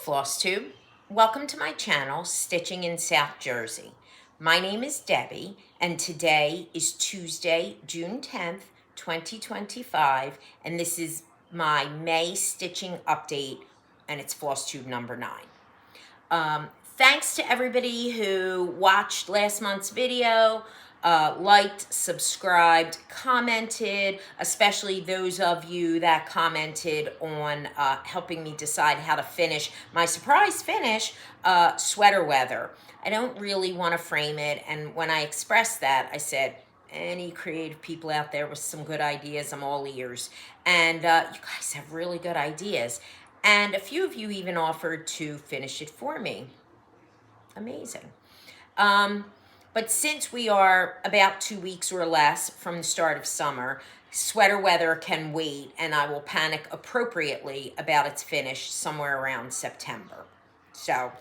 FLOSSTUBE. Welcome to my channel, Stitching in South Jersey. My name is Debbie, and today is Tuesday, June 10th, 2025, and this is my May stitching update, and it's FLOSSTUBE number 9. Thanks to everybody who watched last month's video, liked, subscribed, commented, especially those of you that commented on helping me decide how to finish my surprise finish, sweater weather. I don't really want to frame it, and when I expressed that, I said, any creative people out there with some good ideas, I'm all ears. And you guys have really good ideas. And a few of you even offered to finish it for me. Amazing. But since we are about 2 weeks or less from the start of summer, sweater weather can wait, and I will panic appropriately about its finish somewhere around September. So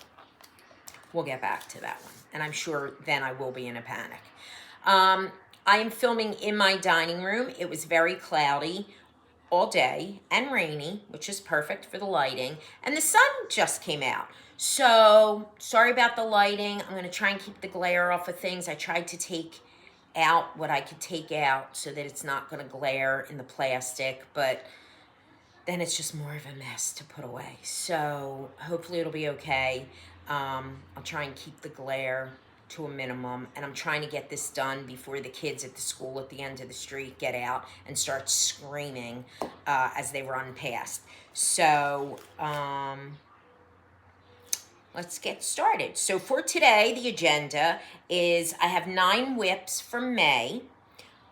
we'll get back to that one, and I'm sure then I will be in a panic. I am filming in my dining room. It was very cloudy all day and rainy, which is perfect for the lighting, and the sun just came out. So sorry about the lighting. I'm going to try and keep the glare off of things. I tried to take out what I could take out so that it's not going to glare in the plastic, but then it's just more of a mess to put away. So hopefully it'll be okay. I'll try and keep the glare to a minimum, and I'm trying to get this done before the kids at the school at the end of the street get out and start screaming as they run past. So let's get started. So for today, the agenda is I have 9 whips from May.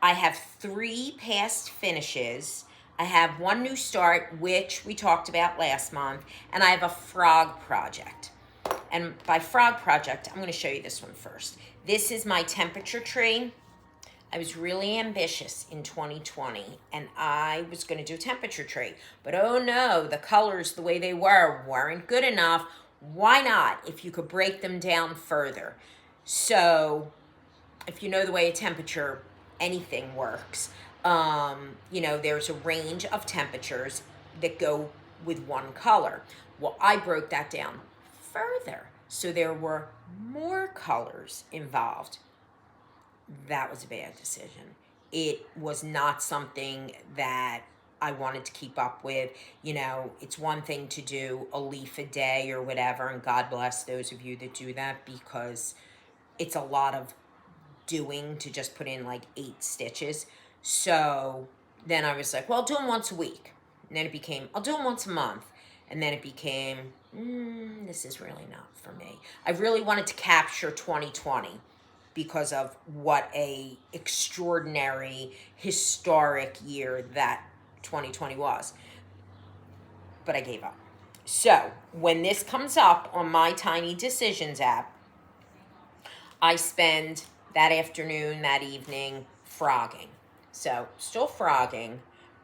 I have 3 past finishes. I have 1 new start, which we talked about last month, and I have a frog project. And by frog project, I'm going to show you this one first. This is my temperature tree. I was really ambitious in 2020, and I was going to do a temperature tree. But oh no, the colors, the way they weren't good enough. Why not if you could break them down further? So if you know the way a temperature, anything works, you know, there's a range of temperatures that go with one color. Well, I broke that down further, so there were more colors involved. That was a bad decision. It was not something that I wanted to keep up with. You know, it's one thing to do a leaf a day or whatever, and God bless those of you that do that, because it's a lot of doing to just put in like 8 stitches. So then I was like, well, I'll do them once a week. And then it became, I'll do them once a month. And then it became, this is really not for me. I really wanted to capture 2020 because of what a extraordinary, historic year that 2020 was. But I gave up. So when this comes up on my Tiny Decisions app, I spend that afternoon, that evening, frogging. So still frogging,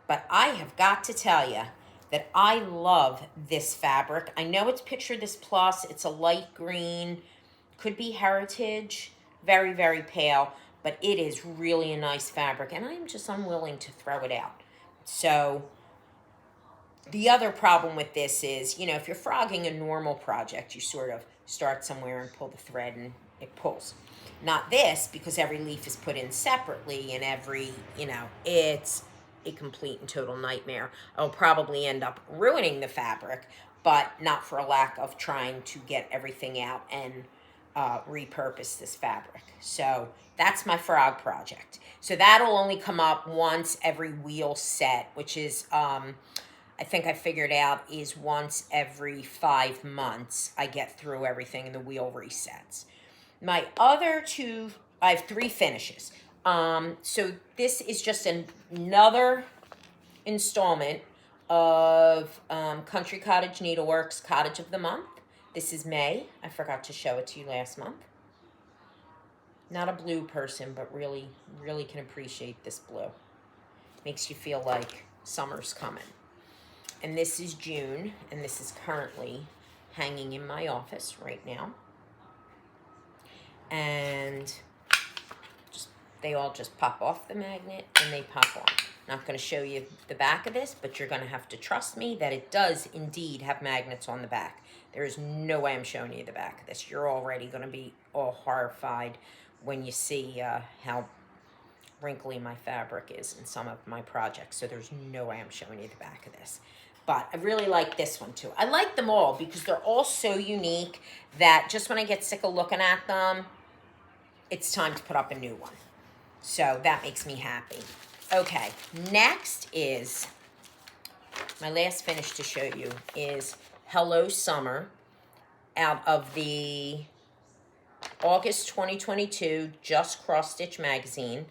but I have got to tell you that I love this fabric. I know it's Picture This Plus. It's a light green, could be Heritage, very, very pale, but it is really a nice fabric, and I'm just unwilling to throw it out. So the other problem with this is, you know, if you're frogging a normal project, you sort of start somewhere and pull the thread and it pulls. Not this, because every leaf is put in separately, and every, you know, it's a complete and total nightmare. I'll probably end up ruining the fabric, but not for a lack of trying to get everything out and repurpose this fabric. So that's my frog project. So that'll only come up once every wheel set, which is, I think I figured out, is once every 5 months I get through everything and the wheel resets. My other 2, I have 3 finishes. So this is just another installment of Country Cottage Needleworks Cottage of the Month. This is May. I forgot to show it to you last month. Not a blue person, but really, really can appreciate this blue. Makes you feel like summer's coming. And this is June, and this is currently hanging in my office right now. And they all just pop off the magnet and they pop on. Not going to show you the back of this, but you're going to have to trust me that it does indeed have magnets on the back. There is no way I'm showing you the back of this. You're already going to be all horrified when you see how wrinkly my fabric is in some of my projects. So there's no way I'm showing you the back of this. But I really like this one too. I like them all because they're all so unique that just when I get sick of looking at them, it's time to put up a new one. So that makes me happy. Okay, next is, my last finish to show you is Hello Summer out of the August 2022 Just Cross Stitch magazine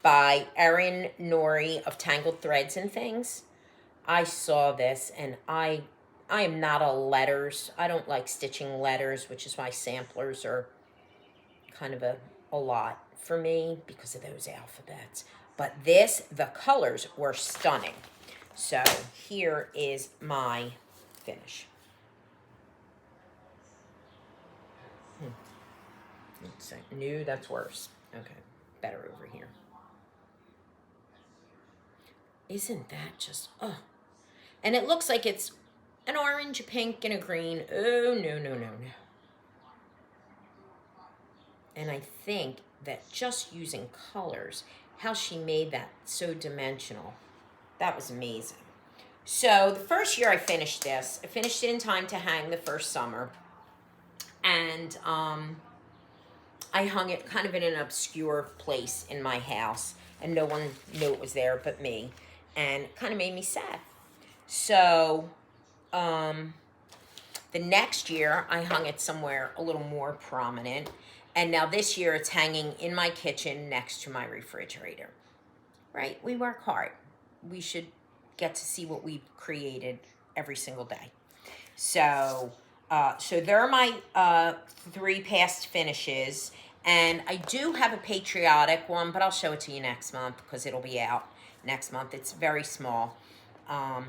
by Erin Norrie of Tangled Threads and Things. I saw this and I am not a letters. I don't like stitching letters, which is why samplers are kind of a lot for me because of those alphabets. But this, the colors were stunning. So here is my finish. Let's see. No, that's worse. Okay, better over here. Isn't that just, oh. And it looks like it's an orange, a pink, and a green. Oh, no, no, no, no. And I think that just using colors, how she made that so dimensional, that was amazing. So the first year I finished this, I finished it in time to hang the first summer. And I hung it kind of in an obscure place in my house. And no one knew it was there but me. And it kind of made me sad. So the next year I hung it somewhere a little more prominent. And now this year it's hanging in my kitchen next to my refrigerator. Right? We work hard. We should get to see what we've created every single day. So there are my 3 past finishes. And I do have a patriotic one, but I'll show it to you next month because it'll be out next month. It's very small. I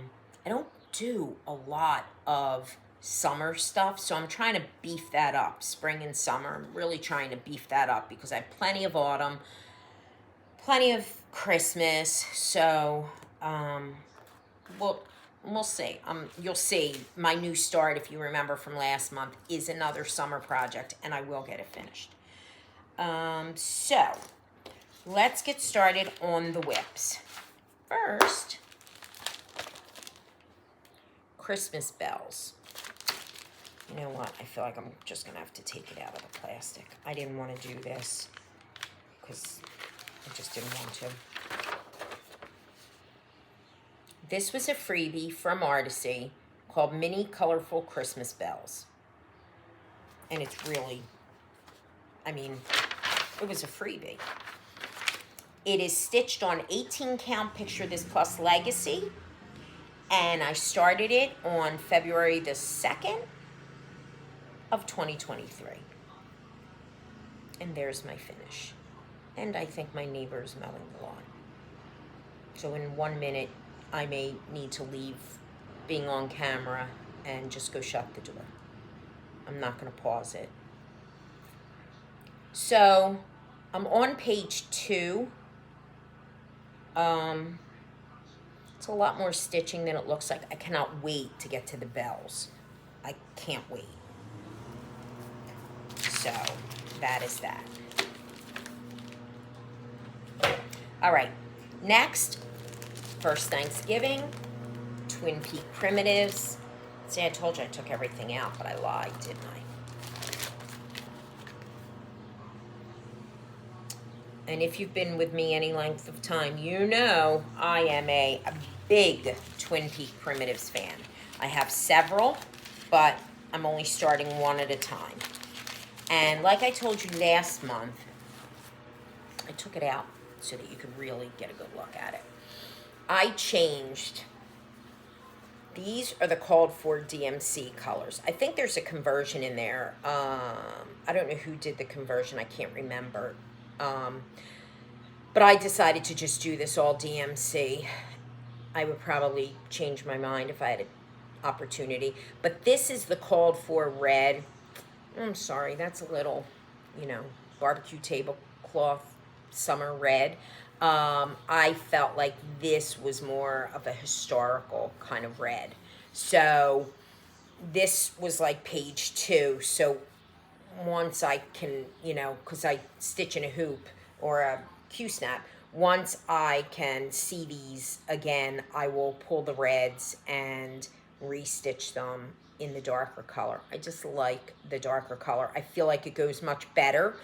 don't do a lot of summer stuff, so I'm trying to beef that up. Spring and summer, I'm really trying to beef that up because I have plenty of autumn, plenty of Christmas. So we'll see. You'll see my new start, if you remember from last month, is another summer project, and I will get it finished. So let's get started on the whips. First, Christmas bells. You know what? I feel like I'm just going to have to take it out of the plastic. I didn't want to do this because I just didn't want to. This was a freebie from Artisy called Mini Colorful Christmas Bells. And it's really, I mean, it was a freebie. It is stitched on 18 count Picture This Plus Legacy. And I started it on February the 2nd of 2023. And there's my finish. And I think my neighbor's mowing the lawn. So in 1 minute, I may need to leave being on camera and just go shut the door. I'm not going to pause it. So I'm on page 2. It's a lot more stitching than it looks like. I cannot wait to get to the bells. I can't wait. So that is that. All right, next, first Thanksgiving, Twin Peak Primitives. See, I told you I took everything out, but I lied, didn't I? And if you've been with me any length of time, you know I am a big Twin Peak Primitives fan. I have several, but I'm only starting one at a time. And like I told you last month, I took it out so that you could really get a good look at it. I changed. These are the called for DMC colors. I think there's a conversion in there. I don't know who did the conversion. I can't remember. But I decided to just do this all DMC. I would probably change my mind if I had an opportunity. But this is the called for red. I'm sorry, that's a little, barbecue tablecloth summer red. I felt like this was more of a historical kind of red. So this was like page 2. So once I can, because I stitch in a hoop or a Q-snap, once I can see these again, I will pull the reds and restitch them in the darker color. I just like the darker color. I feel like it goes much better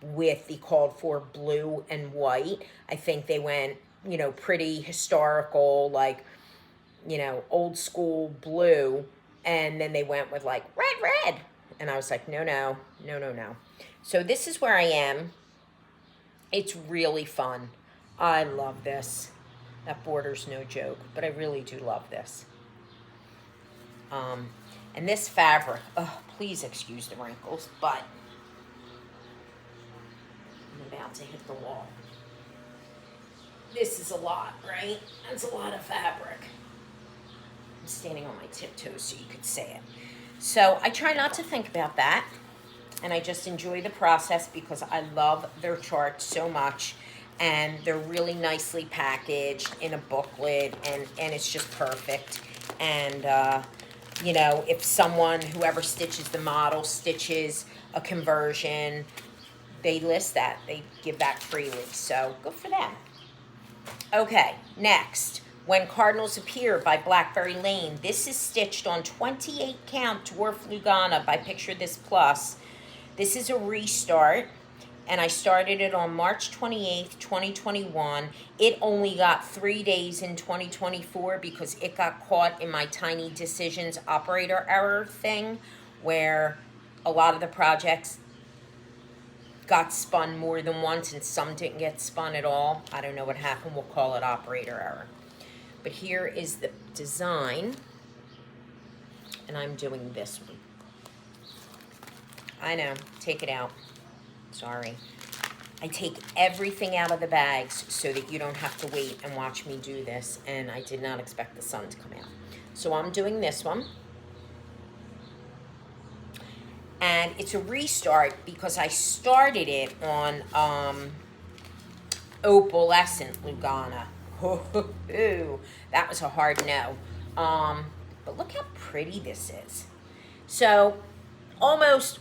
with the called for blue and white. I think they went, pretty historical, like, old school blue, and then they went with like red. And I was like, no. So this is where I am. It's really fun. I love this. That border's no joke, but I really do love this. And this fabric, oh, please excuse the wrinkles, but I'm about to hit the wall. This is a lot, right? That's a lot of fabric. I'm standing on my tiptoes so you could see it. So I try not to think about that, and I just enjoy the process because I love their charts so much, and they're really nicely packaged in a booklet, and it's just perfect. And if someone, whoever stitches the model, stitches a conversion, they list that. They give that freely, so good for them. Okay, next. When Cardinals Appear by Taffberry Lane. This is stitched on 28 count dwarf Lugana by Picture This Plus. This is a restart, and I started it on March 28th, 2021. It only got 3 days in 2024 because it got caught in my tiny decisions operator error thing, where a lot of the projects got spun more than once and some didn't get spun at all. I don't know what happened. We'll call it operator error. But here is the design, and I'm doing this one. I know, take it out. Sorry. I take everything out of the bags so that you don't have to wait and watch me do this, and I did not expect the sun to come out. So I'm doing this one. And it's a restart because I started it on Opalescent Lugana. That was a hard no. But look how pretty this is. So almost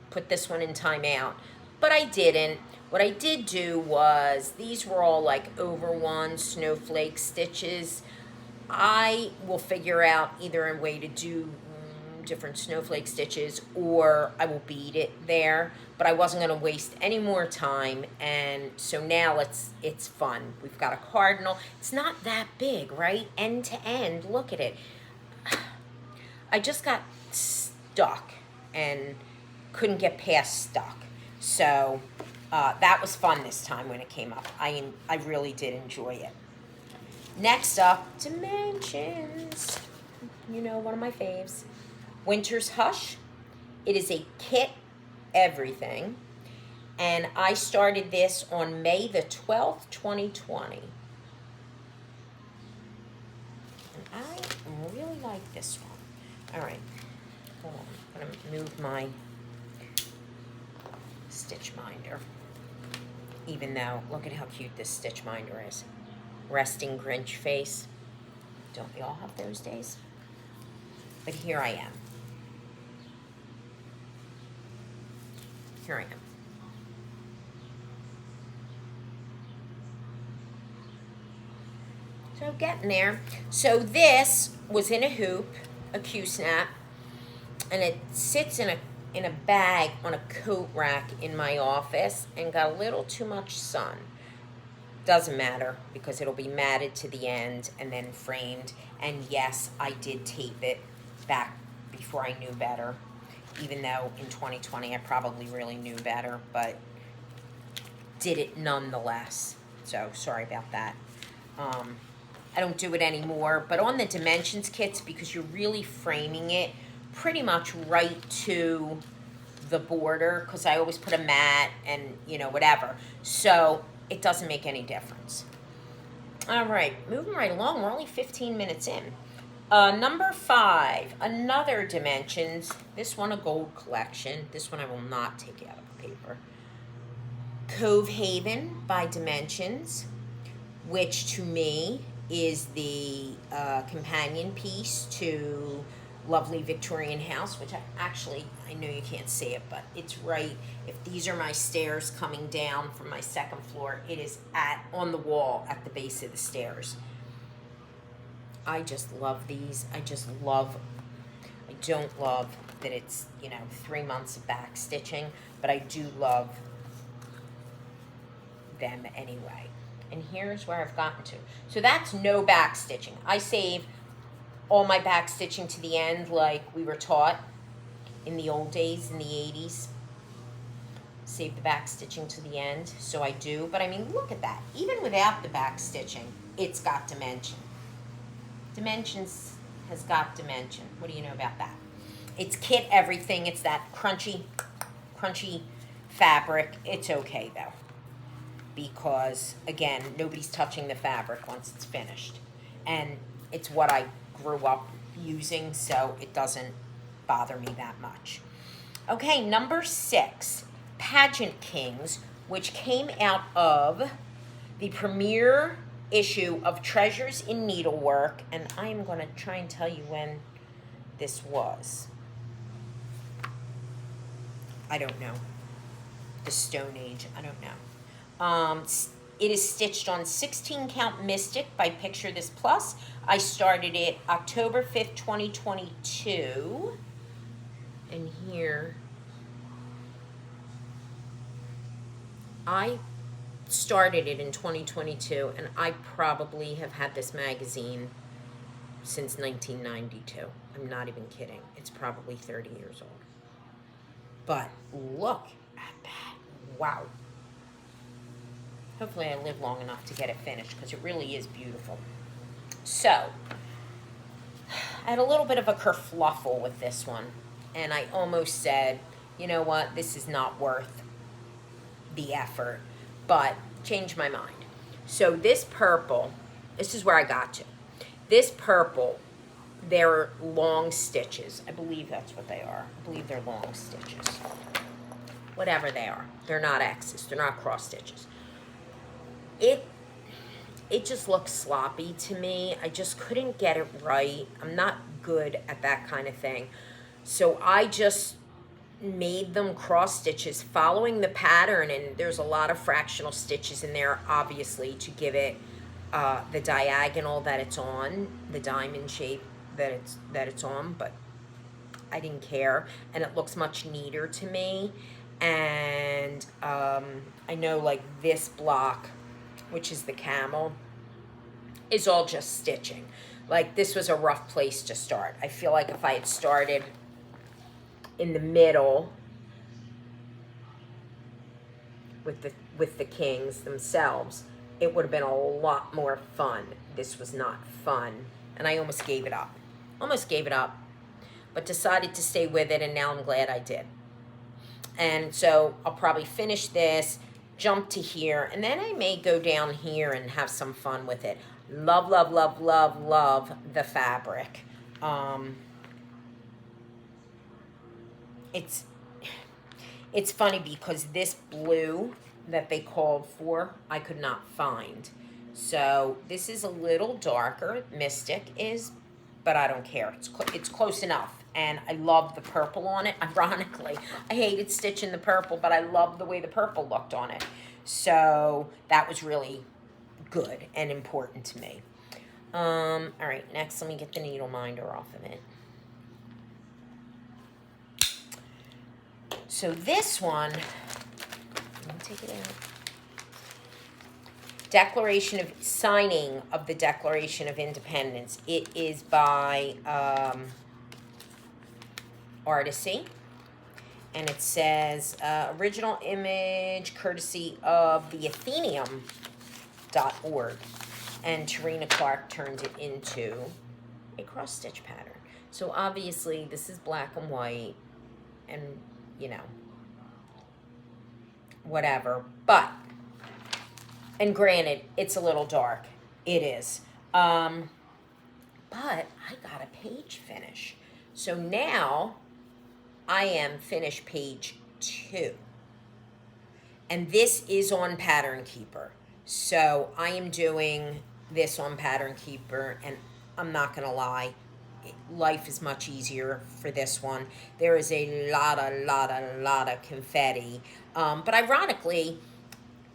put this one in timeout, but I didn't. What I did do was, these were all like over one snowflake stitches. I will figure out either a way to do different snowflake stitches, or I will bead it there, but I wasn't going to waste any more time, and so now it's fun. We've got a cardinal. It's not that big, right? End to end. Look at it. I just got stuck and couldn't get past stuck. So that was fun this time when it came up. I really did enjoy it. Next up, Dimensions. One of my faves. Winter's Hush. It is a kit everything, and I started this on May the 12th, 2020. And I really like this one. All right, hold on. I'm going to move my stitch minder, even though, look at how cute this stitch minder is. Resting Grinch face. Don't we all have those days? But here I am. Here I am. So getting there. So this was in a hoop, a Q-snap, and it sits in a bag on a coat rack in my office and got a little too much sun. Doesn't matter because it'll be matted to the end and then framed. And yes, I did tape it back before I knew better. Even though in 2020 I probably really knew better, but did it nonetheless. So sorry about that. I don't do it anymore, but on the Dimensions kits, because you're really framing it pretty much right to the border, because I always put a mat and whatever. So it doesn't make any difference. All right, moving right along. We're only 15 minutes in. Number 5, another Dimensions. This one a gold collection. This one I will not take out of the paper. Cove Haven by Dimensions, which to me is the companion piece to Lovely Victorian House, which I know you can't see it, but it's right, if these are my stairs coming down from my second floor, it is on the wall at the base of the stairs. I just love these. I don't love that it's, 3 months of back stitching, but I do love them anyway. And here's where I've gotten to. So that's no back stitching. I save all my back stitching to the end like we were taught in the old days, in the 80s. Save the back stitching to the end, so I do. But I mean, look at that. Even without the back stitching, it's got dimension. Dimensions has got dimension. What do you know about that? It's kit everything. It's that crunchy fabric. It's okay though, because again, nobody's touching the fabric once it's finished. And it's what I grew up using, so it doesn't bother me that much. Okay, number 6, Pageant Kings, which came out of the premiere issue of Treasures in Needlework, and I am going to try and tell you when this was. I don't know. The Stone Age, I don't know. It is stitched on 16 count Mystic by Picture This Plus. I started it October 5th, 2022. And here, I started it in 2022, and I probably have had this magazine since 1992. I'm not even kidding. It's probably 30 years old. But look at that. Wow. Hopefully I live long enough to get it finished, because it really is beautiful. So, I had a little bit of a kerfluffle with this one, and I almost said, you know what, this is not worth the effort, but changed my mind. So this purple, this is where I got to. This purple, they're long stitches. I believe that's what they are. I believe they're long stitches. Whatever they are. They're not X's. They're not cross stitches. It just looks sloppy to me. I just couldn't get it right. I'm not good at that kind of thing. So I just made them cross stitches following the pattern, and there's a lot of fractional stitches in there, obviously, to give it the diagonal that it's on, the diamond shape that it's on, but I didn't care, and it looks much neater to me. And I know, like, this block, which is the camel, is all just stitching. Like, this was a rough place to start. I feel like if I had started in the middle with the kings themselves, it would have been a lot more fun. This was not fun, and I almost gave it up. But decided to stay with it, and now I'm glad I did. And so I'll probably finish this, jump to here, and then I may go down here and have some fun with it. Love, love, love, love, love the fabric. It's funny because this blue that they called for, I could not find. So this is a little darker, Mystic is, but I don't care. It's close enough. And I love the purple on it. Ironically, I hated stitching the purple, but I love the way the purple looked on it. So that was really good and important to me. All right, next let me get the needle minder off of it. So this one, let me take it out. Signing of the Declaration of Independence. It is by Artisy, and it says original image courtesy of the Athenium.org, and Tarina Clark turned it into a cross stitch pattern. So obviously this is black and white, and whatever, but, and granted, it's a little dark. It is. But I got a page finish. So now I am finished page 2. And this is on Pattern Keeper. So I am doing this on Pattern Keeper, and I'm not gonna lie, life is much easier for this one. There is a lot of confetti. But ironically,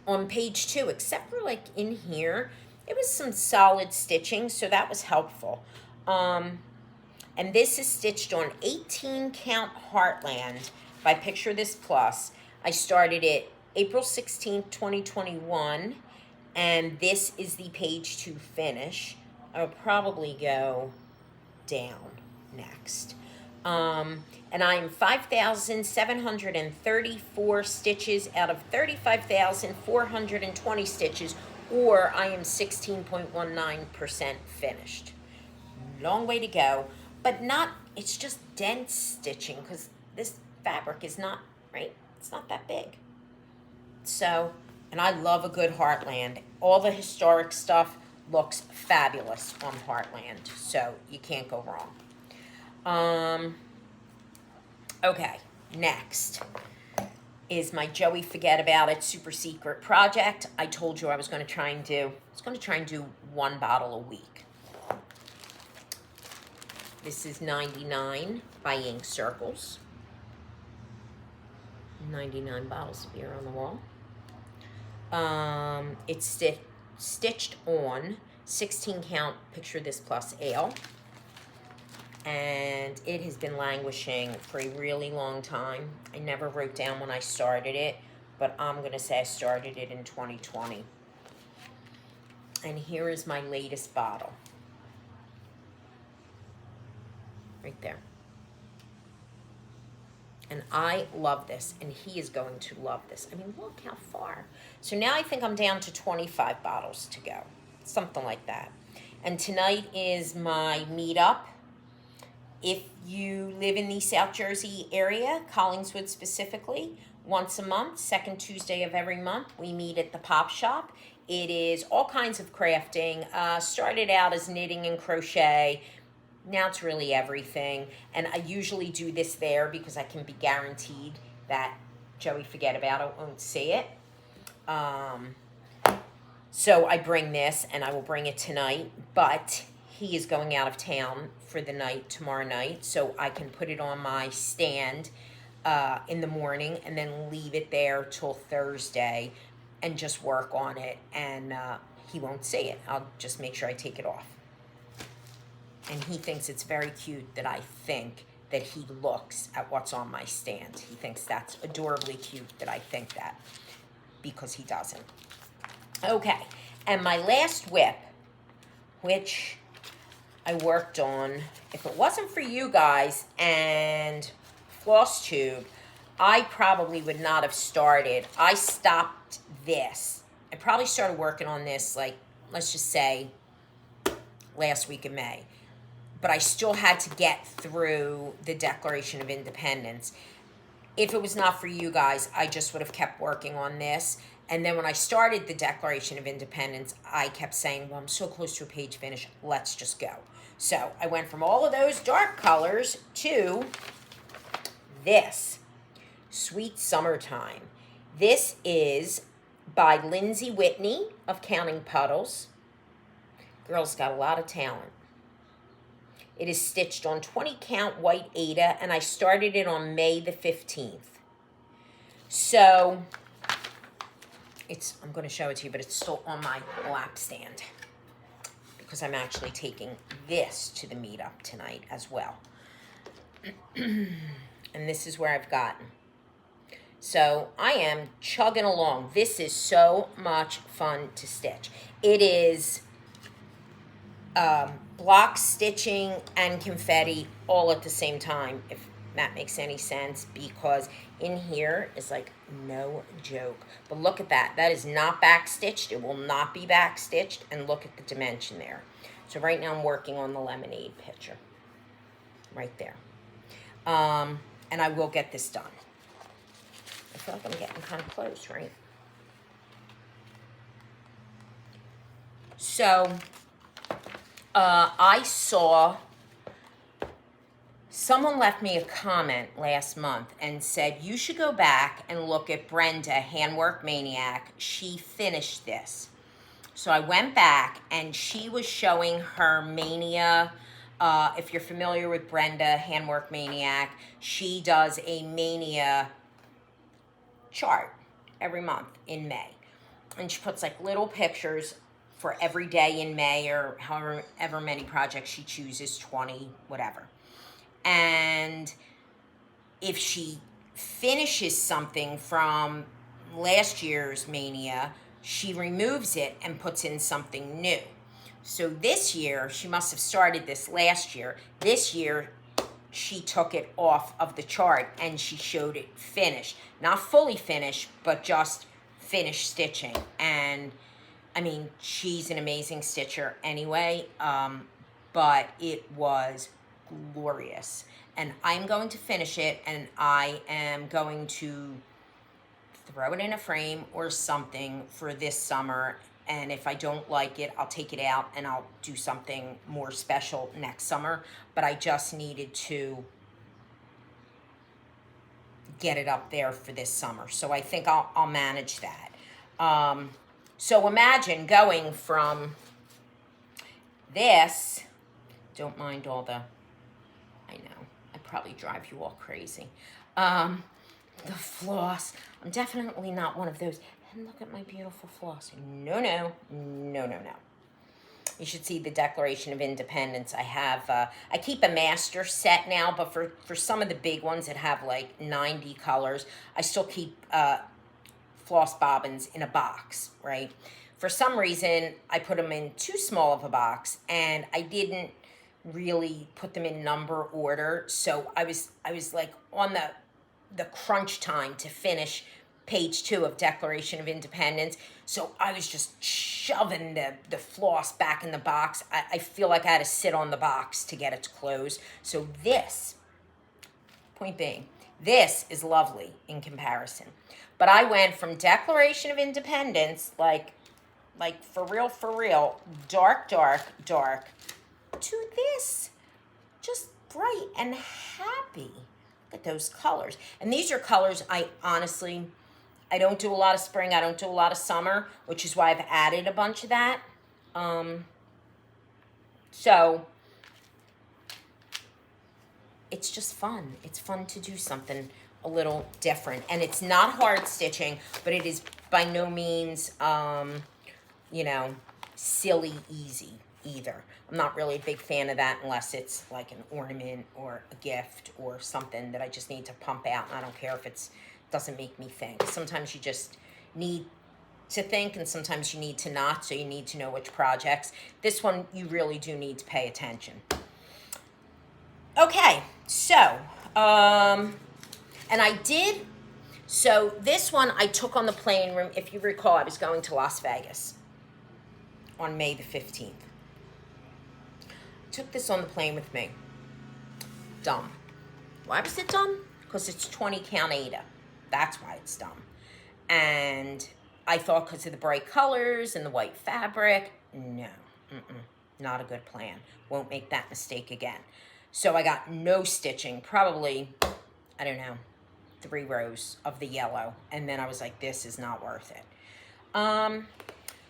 on page 2, except for like in here, it was some solid stitching, so that was helpful. And this is stitched on 18 count Heartland by Picture This Plus. I started it April 16th, 2021, and this is the page 2 finish. I'll probably go down next. And I am 5,734 stitches out of 35,420 stitches, or I am 16.19% finished. Long way to go, but not, it's just dense stitching because this fabric is not, right? It's not that big. So, and I love a good Heartland. All the historic stuff looks fabulous on Heartland, so you can't go wrong. Okay, next is my Joey Forget About It super secret project. I told you I was going to try and do, one bottle a week. This is 99 by Ink Circles. 99 bottles of beer on the wall. It's stitched on 16 count Picture This Plus ale. And it has been languishing for a really long time. I never wrote down when I started it, but I'm going to say I started it in 2020. And here is my latest bottle. Right there. And I love this, and he is going to love this. I mean, look how far. So now I think I'm down to 25 bottles to go. Something like that. And tonight is my meetup. If you live in the South Jersey area, Collingswood specifically, once a month, second Tuesday of every month, we meet at the Pop Shop. It is all kinds of crafting. Started out as knitting and crochet. Now it's really everything. And I usually do this there because I can be guaranteed that Joey Forget About It won't see it. So I bring this, and I will bring it tonight, but he is going out of town for the night tomorrow night, so I can put it on my stand in the morning and then leave it there till Thursday and just work on it, and he won't see it. I'll just make sure I take it off. And he thinks it's very cute that I think that he looks at what's on my stand. He thinks that's adorably cute that I think that, because he doesn't. Okay, and my last whip, which I worked on, if it wasn't for you guys and FLOSSTUBE, I probably would not have started. I stopped this. I probably started working on this, like, let's just say, last week of May. But I still had to get through the Declaration of Independence. If it was not for you guys, I just would have kept working on this. And then when I started the Declaration of Independence, I kept saying, well, I'm so close to a page finish, let's just go. So I went from all of those dark colors to this, Sweet Summertime. This is by Lindsay Whitney of Counting Puddles. Girl's got a lot of talent. It is stitched on 20 count white Aida, and I started it on May the 15th. So I'm going to show it to you, but it's still on my lap stand because I'm actually taking this to the meetup tonight as well. And this is where I've gotten. So I am chugging along. This is so much fun to stitch. It is block stitching and confetti all at the same time, if that makes any sense, because in here is like no joke. But look at that. That is not back stitched. It will not be back stitched. And look at the dimension there. So right now I'm working on the lemonade picture. Right there. And I will get this done. I feel like I'm getting kind of close, right? So I saw someone left me a comment last month and said, you should go back and look at Brenda, Handwork Maniac. She finished this. So I went back and she was showing her Mania. If you're familiar with Brenda, Handwork Maniac, she does a Mania chart every month in May. And she puts like little pictures for every day in May or however many projects she chooses, 20, whatever. And if she finishes something from last year's Mania, she removes it and puts in something new. So this year, she must have started this last year. This year, she took it off of the chart and she showed it finished. Not fully finished, but just finished stitching. And I mean, she's an amazing stitcher anyway, but it was glorious. And I'm going to finish it, and I am going to throw it in a frame or something for this summer. And if I don't like it, I'll take it out and I'll do something more special next summer. But I just needed to get it up there for this summer. So I think I'll manage that. So imagine going from this, don't mind all the, I know, I probably drive you all crazy. The floss, I'm definitely not one of those. And look at my beautiful flossing. No, no, no, no, no. You should see the Declaration of Independence. I have, I keep a master set now, but for some of the big ones that have like 90 colors, I still keep floss bobbins in a box, right? For some reason, I put them in too small of a box, and I didn't really put them in number order. So I was like on the crunch time to finish page 2 of Declaration of Independence. So I was just shoving the floss back in the box. I feel like I had to sit on the box to get it to close. So this, point being, this is lovely in comparison. But I went from Declaration of Independence, like for real, dark, to this, just bright and happy. Look at those colors. And these are colors I don't do a lot of spring, I don't do a lot of summer, which is why I've added a bunch of that. So it's just fun. It's fun to do something a little different. And it's not hard stitching, but it is by no means, silly easy either. I'm not really a big fan of that unless it's like an ornament or a gift or something that I just need to pump out, and I don't care if it doesn't make me think. Sometimes you just need to think, and sometimes you need to not, so you need to know which projects. This one, you really do need to pay attention. Okay, so, and I did, so this one I took on the plane. If you recall, I was going to Las Vegas on May the 15th. Took this on the plane with me. Dumb. Why was it dumb? Because it's 20 count Aida. That's why it's dumb. And I thought because of the bright colors and the white fabric, no, not a good plan. Won't make that mistake again. So I got no stitching, probably, I don't know, 3 rows of the yellow. And then I was like, this is not worth it.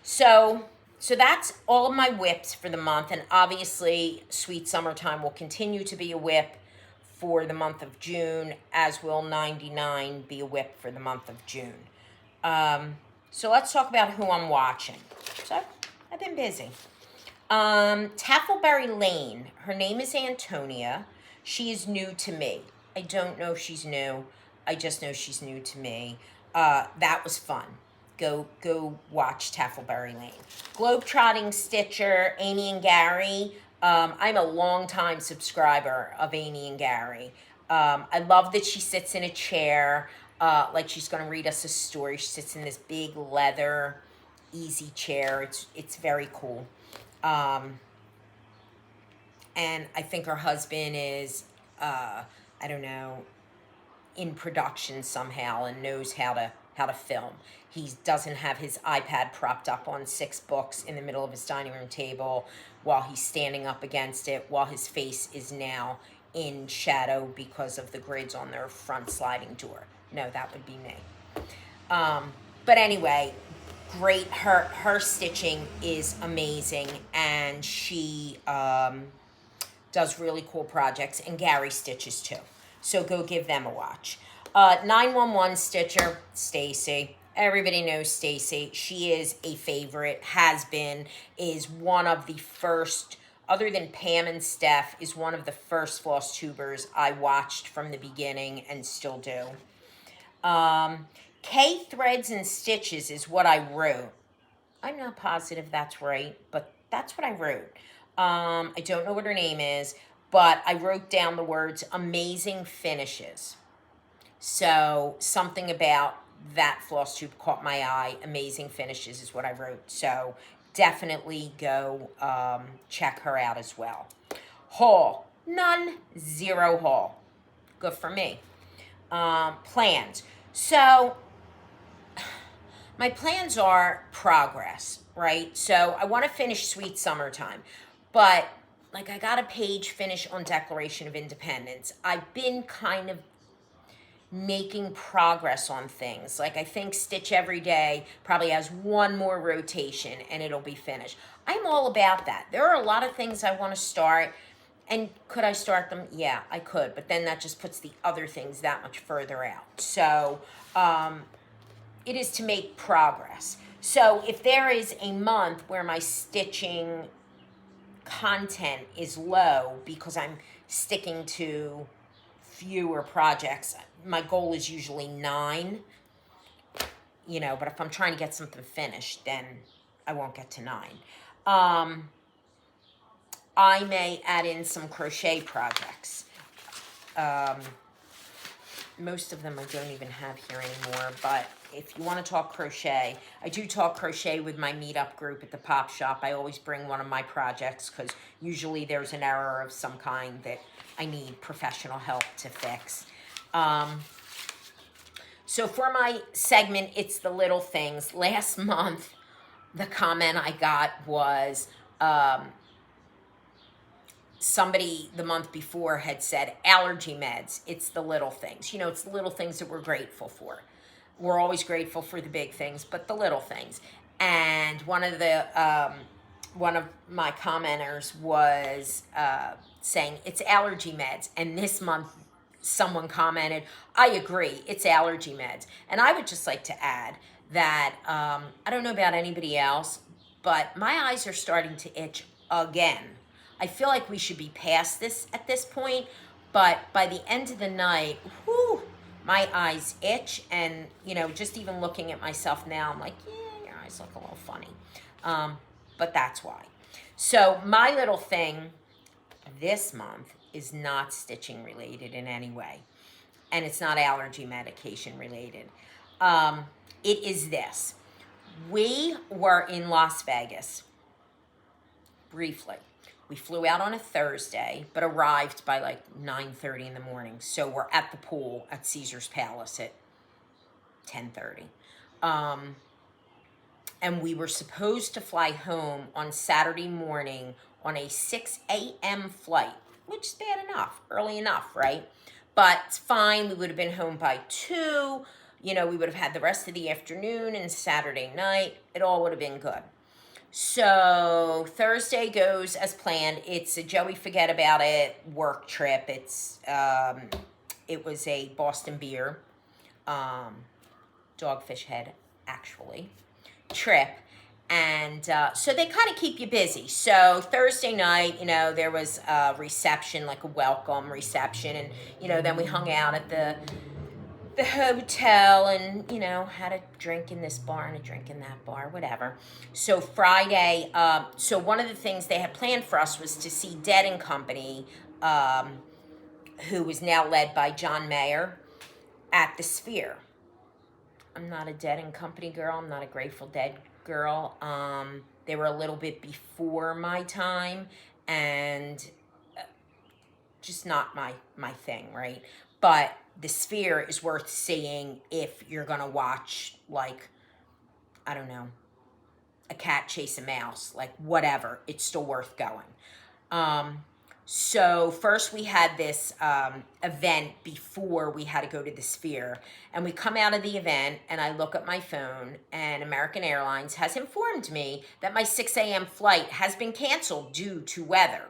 So that's all of my whips for the month. And obviously, Sweet Summertime will continue to be a whip for the month of June, as will 99 be a whip for the month of June. So let's talk about who I'm watching. So I've been busy. Taffberry Lane. Her name is Antonia. She is new to me. I don't know if she's new. I just know she's new to me. That was fun. Go watch Taffberry Lane. Globetrotting Stitcher, Amy and Gary. I'm a long-time subscriber of Amy and Gary. I love that she sits in a chair, like she's going to read us a story. She sits in this big leather, easy chair. It's very cool. And I think her husband is, I don't know, in production somehow and knows how to film. He doesn't have his iPad propped up on 6 books in the middle of his dining room table while he's standing up against it, while his face is now in shadow because of the grids on their front sliding door. No, that would be me. But anyway, great. Her stitching is amazing, and she does really cool projects, and Gary stitches too. So go give them a watch. 911 Stitcher, Stacy. Everybody knows Stacy. She is a favorite, has been, is one of the first, other than Pam and Steph, is one of the first floss tubers I watched from the beginning and still do. K Threads and Stitches is what I wrote. I'm not positive that's right, but that's what I wrote. I don't know what her name is, but I wrote down the words amazing finishes. So something about that floss tube caught my eye. Amazing finishes is what I wrote. So definitely go check her out as well. Haul. None. Zero haul. Good for me. Plans. So my plans are progress, right? So I want to finish Sweet Summertime, but like I got a page finish on Declaration of Independence. I've been kind of making progress on things. Like I think Stitch Every Day probably has one more rotation and it'll be finished. I'm all about that. There are a lot of things I want to start. And could I start them? Yeah, I could. But then that just puts the other things that much further out. So it is to make progress. So if there is a month where my stitching content is low because I'm sticking to fewer projects, my goal is usually 9, but if I'm trying to get something finished, then I won't get to 9. I may add in some crochet projects. Most of them I don't even have here anymore, but if you want to talk crochet, I do talk crochet with my meetup group at the Pop Shop. I always bring one of my projects because usually there's an error of some kind that I need professional help to fix. So for my segment, it's the little things. Last month, the comment I got was somebody the month before had said allergy meds. It's the little things. It's the little things that we're grateful for. We're always grateful for the big things, but the little things. And one of my commenters was saying it's allergy meds. And this month, someone commented, I agree, it's allergy meds. And I would just like to add that I don't know about anybody else, but my eyes are starting to itch again. I feel like we should be past this at this point, but by the end of the night, whew, my eyes itch, and just even looking at myself now, I'm like, yeah, your eyes look a little funny, but that's why. So my little thing this month is not stitching related in any way, and it's not allergy medication related. It is this. We were in Las Vegas briefly. We flew out on a Thursday, but arrived by like 9:30 in the morning. So we're at the pool at Caesar's Palace at 10:30. And we were supposed to fly home on Saturday morning on a 6 a.m. flight, which is bad enough, early enough, right? But it's fine. We would have been home by 2. We would have had the rest of the afternoon and Saturday night. It all would have been good. So Thursday goes as planned. It's a Joey Forget About It work trip. It was a Boston Beer, Dogfish Head actually, trip. And so they kind of keep you busy. So Thursday night, there was a reception, like a welcome reception. And, then we hung out at the hotel and, had a drink in this bar and a drink in that bar, whatever. So Friday, so one of the things they had planned for us was to see Dead and Company, who is now led by John Mayer, at the Sphere. I'm not a Dead and Company girl. I'm not a Grateful Dead girl. They were a little bit before my time and just not my thing, right? But the Sphere is worth seeing if you're going to watch, like, I don't know, a cat chase a mouse, like whatever. It's still worth going. So first we had this event before we had to go to the Sphere, and we come out of the event and I look at my phone and American Airlines has informed me that my 6 a.m. flight has been canceled due to weather.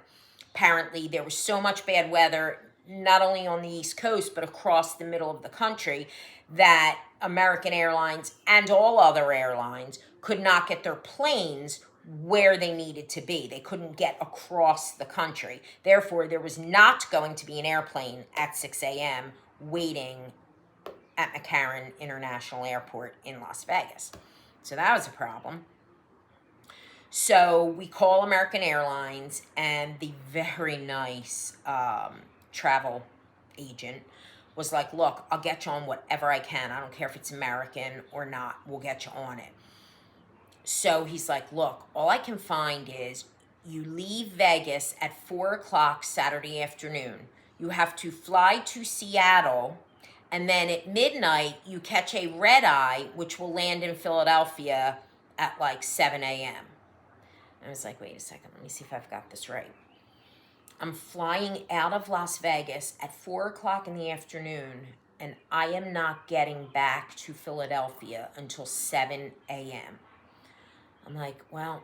Apparently there was so much bad weather, not only on the East Coast, but across the middle of the country, that American Airlines and all other airlines could not get their planes where they needed to be. They couldn't get across the country. Therefore, there was not going to be an airplane at 6 a.m. waiting at McCarran International Airport in Las Vegas. So that was a problem. So we call American Airlines, and the very nice travel agent was like, look, I'll get you on whatever I can. I don't care if it's American or not. We'll get you on it. So he's like, look, all I can find is you leave Vegas at 4 o'clock Saturday afternoon. You have to fly to Seattle, and then at midnight, you catch a red eye, which will land in Philadelphia at like 7 a.m. I was like, wait a second, let me see if I've got this right. I'm flying out of Las Vegas at 4 o'clock in the afternoon, and I am not getting back to Philadelphia until 7 a.m. I'm like, well,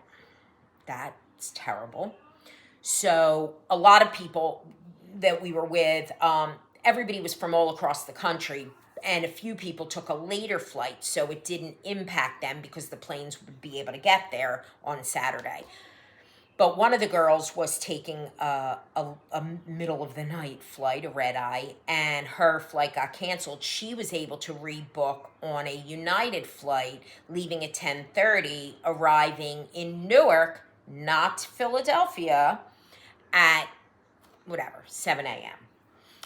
that's terrible. So a lot of people that we were with, everybody was from all across the country, and a few people took a later flight, so it didn't impact them because the planes would be able to get there on Saturday. But one of the girls was taking a middle of the night flight, a red eye, and her flight got canceled. She was able to rebook on a United flight, leaving at 10:30, arriving in Newark, not Philadelphia, at 7 a.m.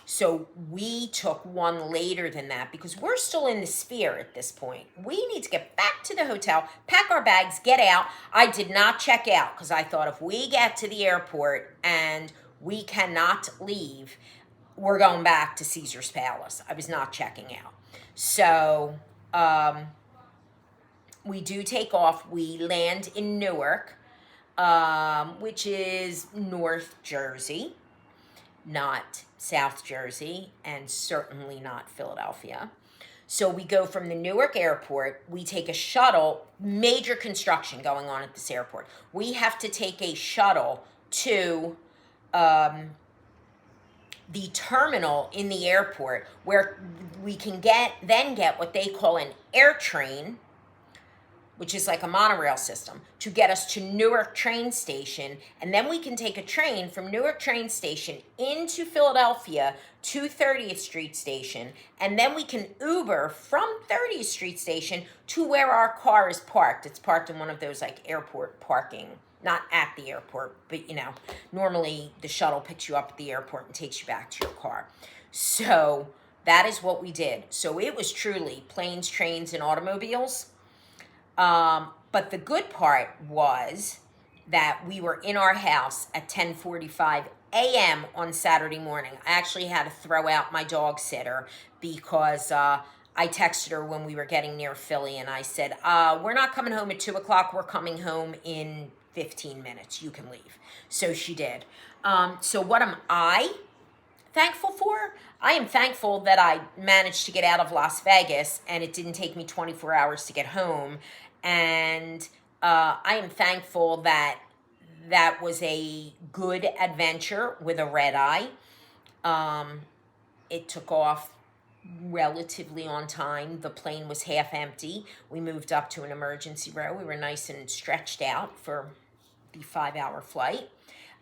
So we took one later than that because we're still in the Sphere at this point. We need to get back to the hotel, pack our bags, get out. I did not check out because I thought if we get to the airport and we cannot leave, we're going back to Caesar's Palace. I was not checking out. So we do take off. We land in Newark, which is North Jersey, not South Jersey, and certainly not Philadelphia. So we go from the Newark airport, we take a shuttle, major construction going on at this airport. We have to take a shuttle to the terminal in the airport where we can get what they call an air train, which is like a monorail system, to get us to Newark train station. And then we can take a train from Newark train station into Philadelphia to 30th Street station. And then we can Uber from 30th Street station to where our car is parked. It's parked in one of those like airport parking, not at the airport, but normally the shuttle picks you up at the airport and takes you back to your car. So that is what we did. So it was truly planes, trains, and automobiles. But the good part was that we were in our house at 10:45 a.m. on Saturday morning. I actually had to throw out my dog sitter because I texted her when we were getting near Philly, and I said, we're not coming home at 2 o'clock. We're coming home in 15 minutes. You can leave. So she did. So what am I thankful for? I am thankful that I managed to get out of Las Vegas and it didn't take me 24 hours to get home. And I am thankful that that was a good adventure with a red eye. It took off relatively on time. The plane was half empty. We moved up to an emergency row. We were nice and stretched out for the 5-hour flight.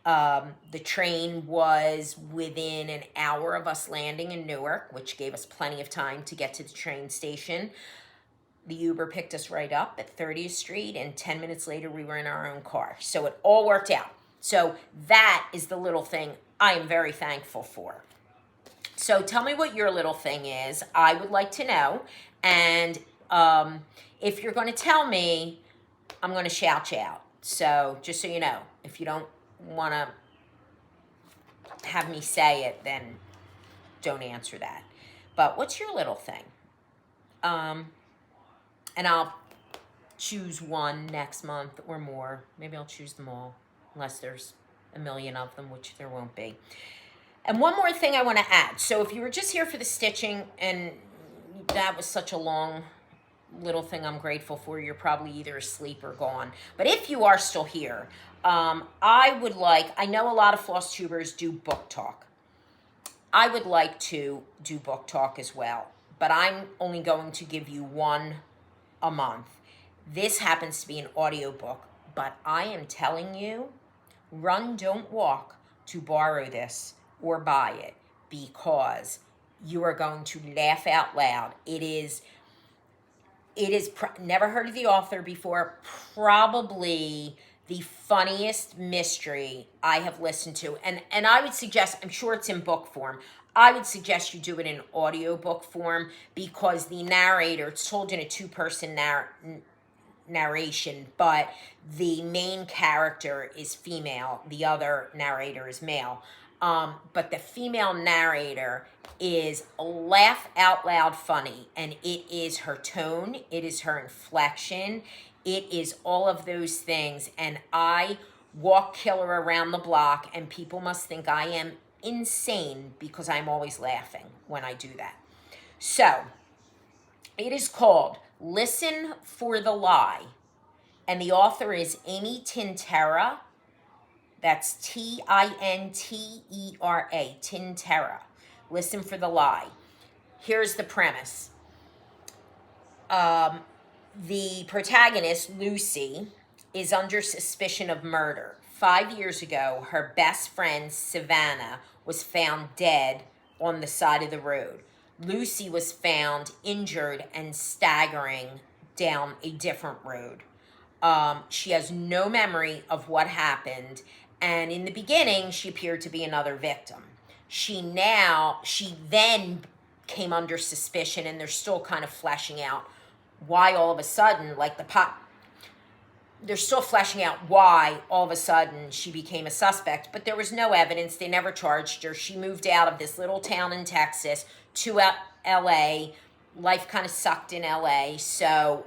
The train was within an hour of us landing in Newark, which gave us plenty of time to get to the train station. The Uber picked us right up at 30th Street, and 10 minutes later, we were in our own car. So it all worked out. So that is the little thing I am very thankful for. So tell me what your little thing is. I would like to know. And if you're going to tell me, I'm going to shout you out. So just so you know, if you don't want to have me say it, then don't answer that. But what's your little thing? And I'll choose one next month or more. Maybe I'll choose them all, unless there's a million of them, which there won't be. And one more thing I want to add. So if you were just here for the stitching, and that was such a long little thing I'm grateful for, you're probably either asleep or gone. But if you are still here, I would like, I know a lot of floss tubers do book talk. I would like to do book talk as well, but I'm only going to give you one a month. This happens to be an audiobook, but I am telling you, run, don't walk to borrow this or buy it, because you are going to laugh out loud. It is never heard of the author before, probably the funniest mystery I have listened to. And I would suggest, I'm sure it's in book form, I would suggest you do it in audiobook form, because the narrator, it's told in a two-person narration, but the main character is female, the other narrator is male. But the female narrator is laugh out loud funny, and it is her tone, it is her inflection, it is all of those things. And I walk killer around the block, and people must think I am insane because I'm always laughing when I do that. So it is called Listen for the Lie, and the author is Amy Tintera. That's Tintera, Tintera. Listen for the Lie. Here's the premise. The protagonist, Lucy, is under suspicion of murder. 5 years ago, her best friend, Savannah, was found dead on the side of the road. Lucy was found injured and staggering down a different road. She has no memory of what happened, and in the beginning, she appeared to be another victim. She then came under suspicion, and they're still kind of fleshing out why all of a sudden, they're still fleshing out why all of a sudden she became a suspect, but there was no evidence. They never charged her. She moved out of this little town in Texas to LA. Life kind of sucked in LA, so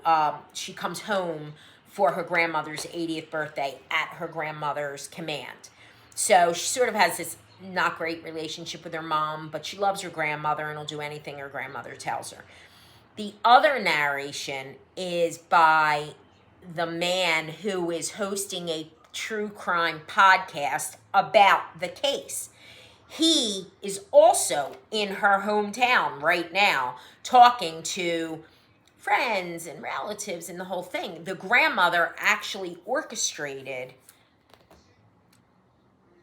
she comes home for her grandmother's 80th birthday at her grandmother's command. So she sort of has this not great relationship with her mom, but she loves her grandmother and will do anything her grandmother tells her. The other narration is by the man who is hosting a true crime podcast about the case. He is also in her hometown right now, talking to friends and relatives and the whole thing. The grandmother actually orchestrated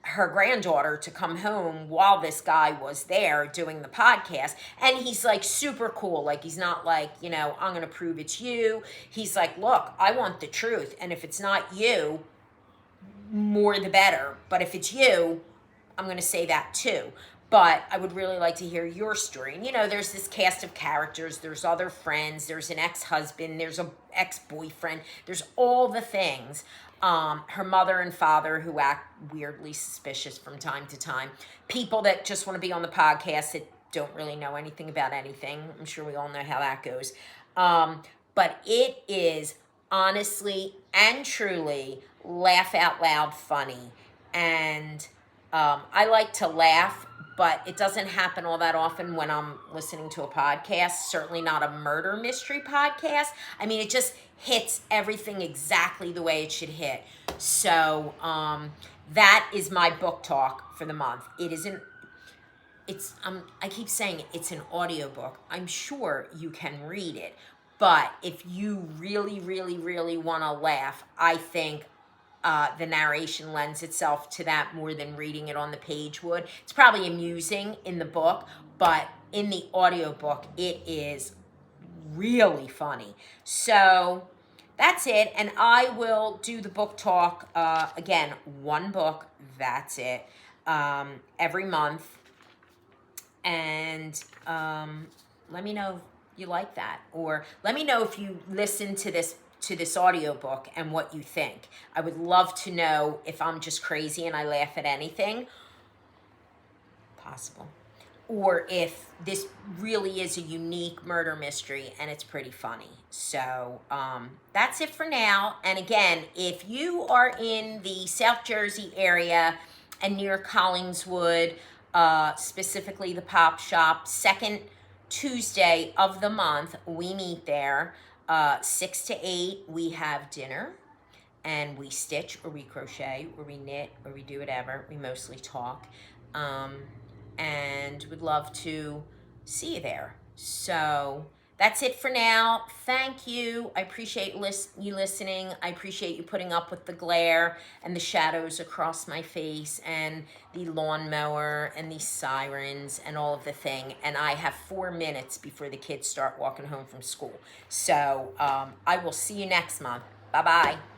her granddaughter to come home while this guy was there doing the podcast. And he's like super cool. Like, he's not like, I'm going to prove it's you. He's like, look, I want the truth. And if it's not you, more the better. But if it's you, I'm going to say that too. But I would really like to hear your story. And, there's this cast of characters. There's other friends. There's an ex-husband. There's an ex-boyfriend. There's all the things. Her mother and father, who act weirdly suspicious from time to time. People that just want to be on the podcast that don't really know anything about anything. I'm sure we all know how that goes. But it is honestly and truly laugh out loud funny. And I like to laugh, but it doesn't happen all that often when I'm listening to a podcast, certainly not a murder mystery podcast. I mean, it just hits everything exactly the way it should hit. So that is my book talk for the month. I keep saying it's an audiobook. I'm sure you can read it, but if you really, really, really want to laugh, I think the narration lends itself to that more than reading it on the page would. It's probably amusing in the book, but in the audiobook, it is really funny. So that's it. And I will do the book talk, again, one book, that's it, every month. And let me know if you like that. Or let me know if you listen to this audiobook and what you think. I would love to know if I'm just crazy and I laugh at anything. Possible. or if this really is a unique murder mystery and it's pretty funny. So that's it for now. And again, if you are in the South Jersey area and near Collingswood, specifically the Pop Shop, second Tuesday of the month, we meet there, 6 to 8. We have dinner and we stitch or we crochet or we knit or we do whatever. We mostly talk. And would love to see you there. So that's it for now. Thank you. I appreciate you listening. I appreciate you putting up with the glare and the shadows across my face and the lawnmower and the sirens and all of the thing. And I have 4 minutes before the kids start walking home from school. So I will see you next month. Bye-bye.